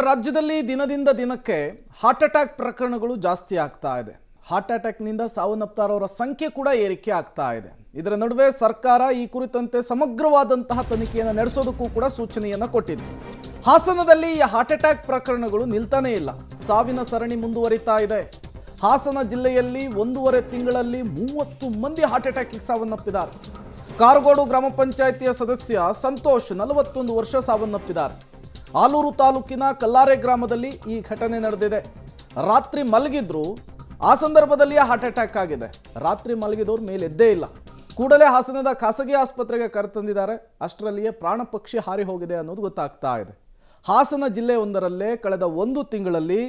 ರಾಜ್ಯದಲ್ಲಿ ದಿನದಿಂದ ದಿನಕ್ಕೆ ಹಾರ್ಟ್ ಅಟ್ಯಾಕ್ ಪ್ರಕರಣಗಳು ಜಾಸ್ತಿ ಆಗ್ತಾ ಇದೆ. ಹಾರ್ಟ್ ಅಟ್ಯಾಕ್ನಿಂದ ಸಾವನ್ನಪ್ತಾರವರ ಸಂಖ್ಯೆ ಕೂಡ ಏರಿಕೆ ಆಗ್ತಾ ಇದೆ. ಇದರ ನಡುವೆ ಸರ್ಕಾರ ಈ ಕುರಿತಂತೆ ಸಮಗ್ರವಾದಂತಹ ತನಿಖೆಯನ್ನು ನಡೆಸೋದಕ್ಕೂ ಕೂಡ ಸೂಚನೆಯನ್ನು ಕೊಟ್ಟಿತ್ತು. ಹಾಸನದಲ್ಲಿ ಈ ಹಾರ್ಟ್ ಅಟ್ಯಾಕ್ ಪ್ರಕರಣಗಳು ನಿಲ್ತಾನೇ ಇಲ್ಲ, ಸಾವಿನ ಸರಣಿ ಮುಂದುವರಿತಾ ಇದೆ. ಹಾಸನ ಜಿಲ್ಲೆಯಲ್ಲಿ 1.5 ತಿಂಗಳಲ್ಲಿ 30 ಮಂದಿ ಹಾರ್ಟ್ ಅಟ್ಯಾಕ್ಗೆ ಸಾವನ್ನಪ್ಪಿದ್ದಾರೆ. ಕಾರಗೋಡು ಗ್ರಾಮ ಪಂಚಾಯಿತಿಯ ಸದಸ್ಯ ಸಂತೋಷ್ 41 ವರ್ಷ ಸಾವನ್ನಪ್ಪಿದ್ದಾರೆ. ಆಲೂರು ತಾಲೂಕಿನ ಕಲ್ಲಾರೆ ಗ್ರಾಮದಲ್ಲಿ ಈ ಘಟನೆ ನಡೆದಿದೆ. ರಾತ್ರಿ ಮಲಗಿದ್ರು, ಆ ಸಂದರ್ಭದಲ್ಲಿ ಹಾರ್ಟ್ ಅಟ್ಯಾಕ್ ಆಗಿದೆ. ರಾತ್ರಿ ಮಲಗಿದವ್ರ ಮೇಲೆ ಎದ್ದೇ ಇಲ್ಲ. ಕೂಡಲೇ ಹಾಸನದ ಖಾಸಗಿ ಆಸ್ಪತ್ರೆಗೆ ಕರೆತಂದಿದ್ದಾರೆ. ಅಷ್ಟರಲ್ಲಿಯೇ ಪ್ರಾಣ ಪಕ್ಷಿ ಹಾರಿ ಹೋಗಿದೆ ಅನ್ನೋದು ಗೊತ್ತಾಗ್ತಾ ಇದೆ. ಹಾಸನ ಜಿಲ್ಲೆಯೊಂದರಲ್ಲೇ ಕಳೆದ 1 ತಿಂಗಳಲ್ಲಿ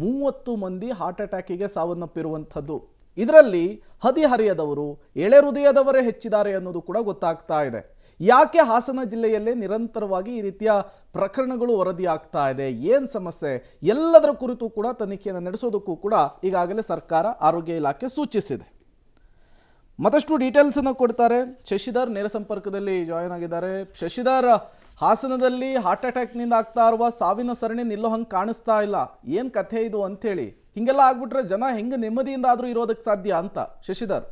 30 ಮಂದಿ ಹಾರ್ಟ್ ಅಟ್ಯಾಕಿಗೆ ಸಾವನ್ನಪ್ಪಿರುವಂಥದ್ದು. ಇದರಲ್ಲಿ ಹದಿಹರಿಯದವರು, ಎಳೆ ಹೃದಯದವರೇ ಹೆಚ್ಚಿದ್ದಾರೆ ಅನ್ನೋದು ಕೂಡ ಗೊತ್ತಾಗ್ತಾ ಇದೆ. ಯಾಕೆ ಹಾಸನ ಜಿಲ್ಲೆಯಲ್ಲೇ ನಿರಂತರವಾಗಿ ಈ ರೀತಿಯ ಪ್ರಕರಣಗಳು ವರದಿಯಾಗ್ತಾ ಇದೆ, ಏನು ಸಮಸ್ಯೆ, ಎಲ್ಲದರ ಕುರಿತು ಕೂಡ ತನಿಖೆಯನ್ನು ನಡೆಸೋದಕ್ಕೂ ಕೂಡ ಈಗಾಗಲೇ ಸರ್ಕಾರ, ಆರೋಗ್ಯ ಇಲಾಖೆ ಸೂಚಿಸಿದೆ. ಮತ್ತಷ್ಟು ಡೀಟೇಲ್ಸ್ ಅನ್ನು ಕೊಡ್ತಾರೆ ಶಶಿಧರ್, ನೇರ ಸಂಪರ್ಕದಲ್ಲಿ ಜಾಯಿನ್ ಆಗಿದ್ದಾರೆ. ಶಶಿಧರ್, ಹಾಸನದಲ್ಲಿ ಹಾರ್ಟ್ ಅಟ್ಯಾಕ್ನಿಂದ ಆಗ್ತಾ ಇರುವ ಸಾವಿನ ಸರಣಿ ನಿಲ್ಲೋ ಹಂಗೆ ಕಾಣಿಸ್ತಾ ಇಲ್ಲ, ಏನು ಕಥೆ ಇದು ಅಂಥೇಳಿ, ಹಿಂಗೆಲ್ಲ ಆಗ್ಬಿಟ್ರೆ ಜನ ಹೆಂಗೆ ನೆಮ್ಮದಿಯಿಂದ ಆದರೂ ಇರೋದಕ್ಕೆ ಸಾಧ್ಯ ಅಂತ ಶಶಿಧರ್?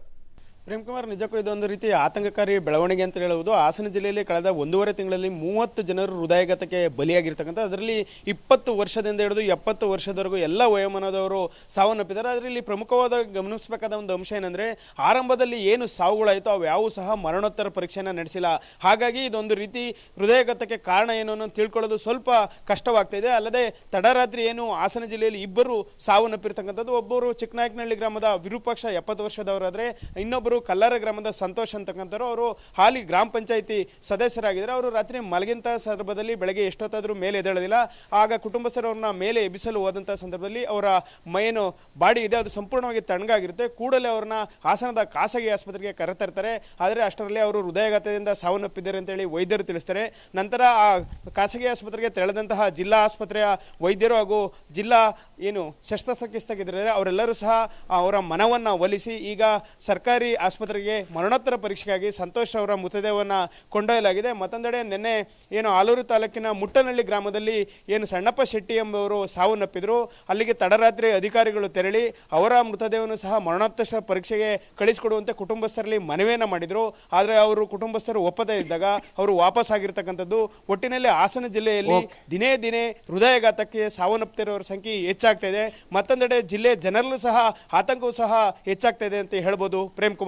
ಪ್ರೇಮ್ಕುಮಾರ್, ನಿಜಕ್ಕೂ ಇದೊಂದು ರೀತಿ ಆತಂಕಕಾರಿ ಬೆಳವಣಿಗೆ ಅಂತ ಹೇಳುವುದು. ಹಾಸನ ಜಿಲ್ಲೆಯಲ್ಲಿ ಕಳೆದ 1.5 ತಿಂಗಳಲ್ಲಿ 30 ಜನರು ಹೃದಯಾಘಾತಕ್ಕೆ ಬಲಿಯಾಗಿರ್ತಕ್ಕಂಥ, ಅದರಲ್ಲಿ 20 ವರ್ಷದಿಂದ ಹಿಡಿದು 70 ವರ್ಷದವರೆಗೂ ಎಲ್ಲ ವಯೋಮಾನದವರು ಸಾವನ್ನಪ್ಪಿದ್ದಾರೆ. ಅದರಲ್ಲಿ ಪ್ರಮುಖವಾದ ಗಮನಿಸಬೇಕಾದ ಒಂದು ಅಂಶ ಏನಂದರೆ, ಆರಂಭದಲ್ಲಿ ಏನು ಸಾವುಗಳಾಯಿತು ಅವು ಯಾವುವು ಸಹ ಮರಣೋತ್ತರ ಪರೀಕ್ಷೆಯನ್ನು ನಡೆಸಿಲ್ಲ. ಹಾಗಾಗಿ ಇದೊಂದು ರೀತಿ ಹೃದಯಾಘಾತಕ್ಕೆ ಕಾರಣ ಏನು ಅನ್ನೋ ತಿಳ್ಕೊಳ್ಳೋದು ಸ್ವಲ್ಪ ಕಷ್ಟವಾಗ್ತಾಯಿದೆ. ಅಲ್ಲದೆ ತಡರಾತ್ರಿ ಏನು ಹಾಸನ ಜಿಲ್ಲೆಯಲ್ಲಿ 2 ಸಾವನ್ನಪ್ಪಿರ್ತಕ್ಕಂಥದ್ದು. ಒಬ್ಬರು ಚಿಕ್ಕನಾಯಕನಹಳ್ಳಿ ಗ್ರಾಮದ ವಿರೂಪಾಕ್ಷ 70 ವರ್ಷದವರಾದರೆ, ಇನ್ನೊಬ್ಬರು ಕಲ್ಲಾರೆ ಗ್ರಾಮದ ಸಂತೋಷ್ ಅಂತಕ್ಕಂಥವ್ರು. ಅವರು ಹಾಲಿ ಗ್ರಾಮ ಪಂಚಾಯಿತಿ ಸದಸ್ಯರಾಗಿದ್ದಾರೆ. ಅವರು ರಾತ್ರಿ ಮಲಗಿಂತ ಸಂದರ್ಭದಲ್ಲಿ ಬೆಳಗ್ಗೆ ಎಷ್ಟೊತ್ತಾದರೂ ಮೇಲೆ ಎದ್ದೇಳೋದಿಲ್ಲ. ಆಗ ಕುಟುಂಬಸ್ಥರು ಅವ್ರನ್ನ ಮೇಲೆ ಎಬ್ಬಿಸಲು ಹೋದಂಥ ಸಂದರ್ಭದಲ್ಲಿ ಅವರ ಮೈನು ಬಾಡಿ ಇದೆ, ಅದು ಸಂಪೂರ್ಣವಾಗಿ ತಣ್ಣಗಾಗಿರುತ್ತೆ. ಕೂಡಲೇ ಅವ್ರನ್ನ ಹಾಸನದ ಖಾಸಗಿ ಆಸ್ಪತ್ರೆಗೆ ಕರೆತರ್ತಾರೆ. ಆದರೆ ಅಷ್ಟರಲ್ಲಿ ಅವರು ಹೃದಯಾಘಾತದಿಂದ ಸಾವನ್ನಪ್ಪಿದ್ದಾರೆ ಅಂತೇಳಿ ವೈದ್ಯರು ತಿಳಿಸ್ತಾರೆ. ನಂತರ ಆ ಖಾಸಗಿ ಆಸ್ಪತ್ರೆಗೆ ತೆರಳಿದಂತಹ ಜಿಲ್ಲಾ ಆಸ್ಪತ್ರೆಯ ವೈದ್ಯರು ಹಾಗೂ ಜಿಲ್ಲಾ ಏನು ಶಸ್ತ್ರಚಿಕಿತ್ಸಕಿದ್ದಾರೆ ಅವರೆಲ್ಲರೂ ಸಹ ಅವರ ಮನವನ್ನು ಒಲಿಸಿ ಈಗ ಸರ್ಕಾರಿ ಆಸ್ಪತ್ರೆಗೆ ಮರಣೋತ್ತರ ಪರೀಕ್ಷೆಗಾಗಿ ಸಂತೋಷ್ ಅವರ ಮೃತದೇಹವನ್ನು ಕೊಂಡೊಯ್ಯಲಾಗಿದೆ. ಮತ್ತೊಂದೆಡೆ ನಿನ್ನೆ ಏನು ಆಲೂರು ತಾಲೂಕಿನ ಮುಟ್ಟನಹಳ್ಳಿ ಗ್ರಾಮದಲ್ಲಿ ಏನು ಸಣ್ಣಪ್ಪ ಶೆಟ್ಟಿ ಎಂಬುವರು ಸಾವನ್ನಪ್ಪಿದ್ರು. ಅಲ್ಲಿಗೆ ತಡರಾತ್ರಿ ಅಧಿಕಾರಿಗಳು ತೆರಳಿ ಅವರ ಮೃತದೇಹವನ್ನು ಸಹ ಮರಣೋತ್ತರ ಪರೀಕ್ಷೆಗೆ ಕಳಿಸಿಕೊಡುವಂತೆ ಕುಟುಂಬಸ್ಥರಲ್ಲಿ ಮನವಿಯನ್ನು ಮಾಡಿದರು. ಆದರೆ ಅವರು ಕುಟುಂಬಸ್ಥರು ಒಪ್ಪದೇ ಇದ್ದಾಗ ಅವರು ವಾಪಸ್ ಆಗಿರ್ತಕ್ಕಂಥದ್ದು. ಒಟ್ಟಿನಲ್ಲಿ ಹಾಸನ ಜಿಲ್ಲೆಯಲ್ಲಿ ದಿನೇ ದಿನೇ ಹೃದಯಾಘಾತಕ್ಕೆ ಸಾವನ್ನಪ್ಪುತ್ತಿರೋರ ಸಂಖ್ಯೆ ಹೆಚ್ಚಾಗ್ತಾ ಇದೆ. ಮತ್ತೊಂದೆಡೆ ಜಿಲ್ಲೆಯ ಜನರಲ್ಲೂ ಸಹ ಆತಂಕವೂ ಸಹ ಹೆಚ್ಚಾಗ್ತಾ ಇದೆ ಅಂತ ಹೇಳ್ಬೋದು ಪ್ರೇಮ್ ಕುಮಾರ್.